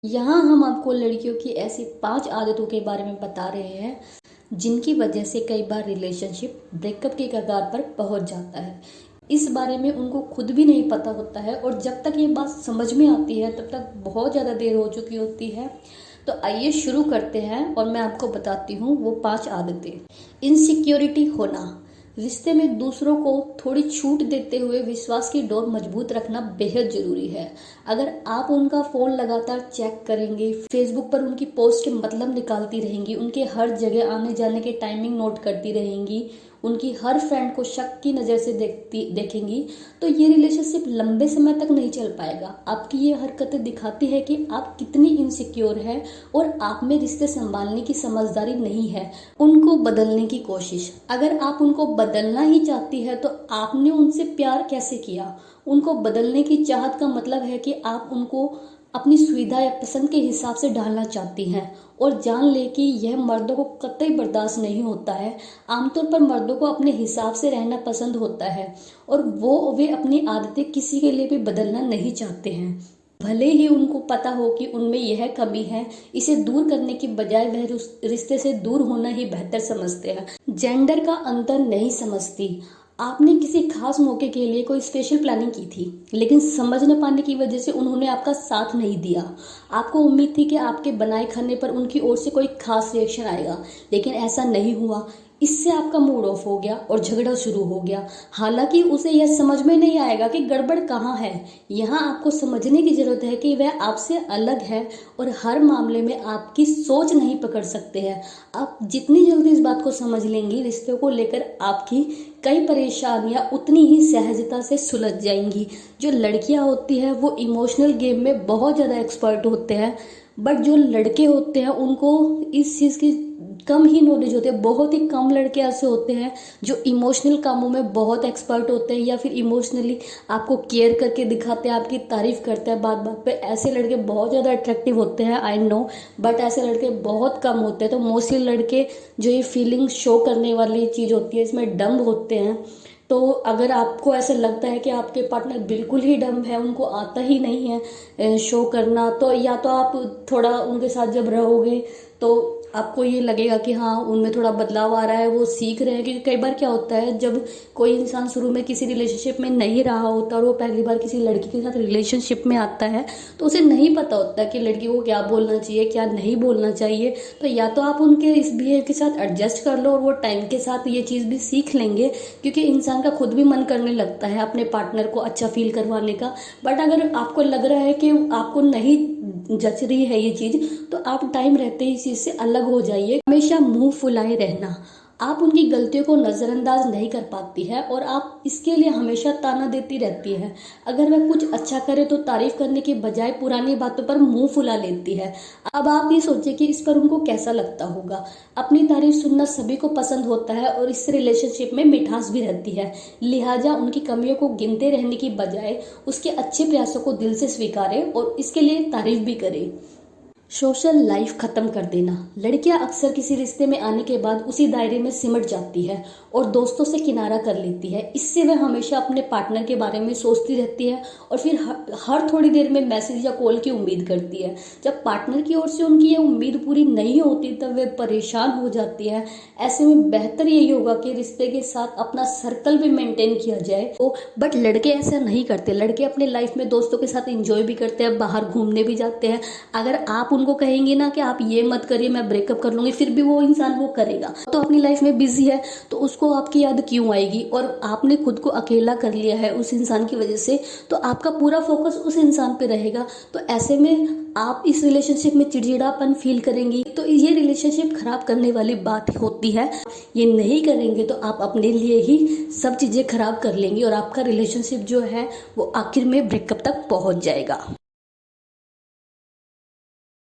यहाँ हम आपको लड़कियों की ऐसी 5 आदतों के बारे में बता रहे हैं जिनकी वजह से कई बार रिलेशनशिप ब्रेकअप के कगार पर पहुंच जाता है। इस बारे में उनको खुद भी नहीं पता होता है और जब तक ये बात समझ में आती है तब तक बहुत ज़्यादा देर हो चुकी होती है। तो आइए शुरू करते हैं और मैं आपको बताती हूँ वो 5 आदतें। इनसिक्योरिटी होना, रिश्ते में दूसरों को थोड़ी छूट देते हुए विश्वास की डोर मजबूत रखना बेहद जरूरी है। अगर आप उनका फोन लगातार चेक करेंगे, फेसबुक पर उनकी पोस्ट के मतलब निकालती रहेंगी, उनके हर जगह आने जाने के टाइमिंग नोट करती रहेंगी, उनकी हर फ्रेंड को शक की नज़र से देखेंगी, तो ये रिलेशनशिप लंबे समय तक नहीं चल पाएगा। आपकी ये हरकतें दिखाती है कि आप कितनी इनसिक्योर है और आप में रिश्ते संभालने की समझदारी नहीं है। उनको बदलने की कोशिश, अगर आप उनको बदलना ही चाहती है तो आपने उनसे प्यार कैसे किया। उनको बदलने की चाहत का मतलब है कि आप उनको अपनी सुविधा या पसंद के हिसाब से ढालना चाहती हैं और जान ले कि यह मर्दों को कतई बर्दाश्त नहीं होता है। आमतौर पर मर्दों को अपने हिसाब से रहना पसंद होता है और वे अपनी आदतें किसी के लिए भी बदलना नहीं चाहते हैं, भले ही उनको पता हो कि उनमें यह कमी है। इसे दूर करने की बजाय वह रिश्ते से दूर होना ही बेहतर समझते हैं। जेंडर का अंतर नहीं समझती, आपने किसी खास मौके के लिए कोई स्पेशल प्लानिंग की थी लेकिन समझ न पाने की वजह से उन्होंने आपका साथ नहीं दिया। आपको उम्मीद थी कि आपके बनाए खाने पर उनकी ओर से कोई खास रिएक्शन आएगा, लेकिन ऐसा नहीं हुआ। इससे आपका मूड ऑफ हो गया और झगड़ा शुरू हो गया। हालांकि उसे यह समझ में नहीं आएगा कि गड़बड़ कहाँ है। यहाँ आपको समझने की जरूरत है कि वह आपसे अलग है और हर मामले में आपकी सोच नहीं पकड़ सकते हैं। आप जितनी जल्दी इस बात को समझ लेंगी, रिश्ते को लेकर आपकी कई परेशानियां उतनी ही सहजता से सुलझ जाएंगी। जो लड़कियां होती हैं वो इमोशनल गेम में बहुत ज़्यादा एक्सपर्ट होते हैं, बट जो लड़के होते हैं उनको इस चीज़ की कम ही नॉलेज होती है। बहुत ही कम लड़के ऐसे होते हैं जो इमोशनल कामों में बहुत एक्सपर्ट होते हैं या फिर इमोशनली आपको केयर करके दिखाते हैं, आपकी तारीफ करते हैं बात बात पे। ऐसे लड़के बहुत ज़्यादा अट्रैक्टिव होते हैं, आई नो, बट ऐसे लड़के बहुत कम होते हैं। तो मोस्टली लड़के जो ये फीलिंग शो करने वाली चीज़ होती है इसमें डम्ब होते हैं। तो अगर आपको ऐसा लगता है कि आपके पार्टनर बिल्कुल ही डम्ब है, उनको आता ही नहीं है शो करना, तो या तो आप थोड़ा उनके साथ जब रहोगे तो आपको ये लगेगा कि हाँ उनमें थोड़ा बदलाव आ रहा है, वो सीख रहे हैं। क्योंकि कई बार क्या होता है, जब कोई इंसान शुरू में किसी रिलेशनशिप में नहीं रहा होता और वो पहली बार किसी लड़की के साथ रिलेशनशिप में आता है तो उसे नहीं पता होता कि लड़की को क्या बोलना चाहिए क्या नहीं बोलना चाहिए। तो या तो आप उनके इस बिहेव के साथ एडजस्ट कर लो और वो टाइम के साथ ये चीज़ भी सीख लेंगे, क्योंकि इंसान का खुद भी मन करने लगता है अपने पार्टनर को अच्छा फील करवाने का। बट अगर आपको लग रहा है कि आपको नहीं जच रही है ये चीज़, तो आप टाइम रहते ही इस चीज़ से अलग हो जाइए। हमेशा मुंह फुलाए रहना, आप उनकी गलतियों को नज़रअंदाज नहीं कर पाती है और आप इसके लिए हमेशा ताना देती रहती है। अगर वह कुछ अच्छा करे तो तारीफ करने के बजाय पुरानी बातों पर मुंह फुला लेती है। अब आप ये सोचिए कि इस पर उनको कैसा लगता होगा। अपनी तारीफ सुनना सभी को पसंद होता है और इस रिलेशनशिप में मिठास भी रहती है। लिहाजा उनकी कमियों को गिनते रहने की बजाय उसके अच्छे प्रयासों को दिल से स्वीकारें और इसके लिए तारीफ भी करें। सोशल लाइफ खत्म कर देना, लड़कियां अक्सर किसी रिश्ते में आने के बाद उसी दायरे में सिमट जाती है और दोस्तों से किनारा कर लेती है। इससे वह हमेशा अपने पार्टनर के बारे में सोचती रहती है और फिर हर थोड़ी देर में मैसेज या कॉल की उम्मीद करती है। जब पार्टनर की ओर से उनकी यह उम्मीद पूरी नहीं होती तब वे परेशान हो जाती है। ऐसे में बेहतर यही होगा कि रिश्ते के साथ अपना सर्कल भी मेंटेन किया जाए। बट लड़के ऐसा नहीं करते। लड़के अपने लाइफ में दोस्तों के साथ इंजॉय भी करते हैं, बाहर घूमने भी जाते हैं। अगर आप उनको कहेंगे ना कि आप ये मत करिए मैं ब्रेकअप कर लूंगी, फिर भी वो इंसान वो करेगा। तो अपनी लाइफ में बिजी है तो उसको आपकी याद क्यों आएगी। और आपने खुद को अकेला कर लिया है उस इंसान की वजह से, तो आपका पूरा फोकस उस इंसान पे रहेगा। तो ऐसे में आप इस रिलेशनशिप में चिड़चिड़ापन फील करेंगी, तो ये रिलेशनशिप खराब करने वाली बात होती है। ये नहीं करेंगे तो आप अपने लिए ही सब चीजें खराब कर लेंगी और आपका रिलेशनशिप जो है वो आखिर में ब्रेकअप तक पहुंच जाएगा।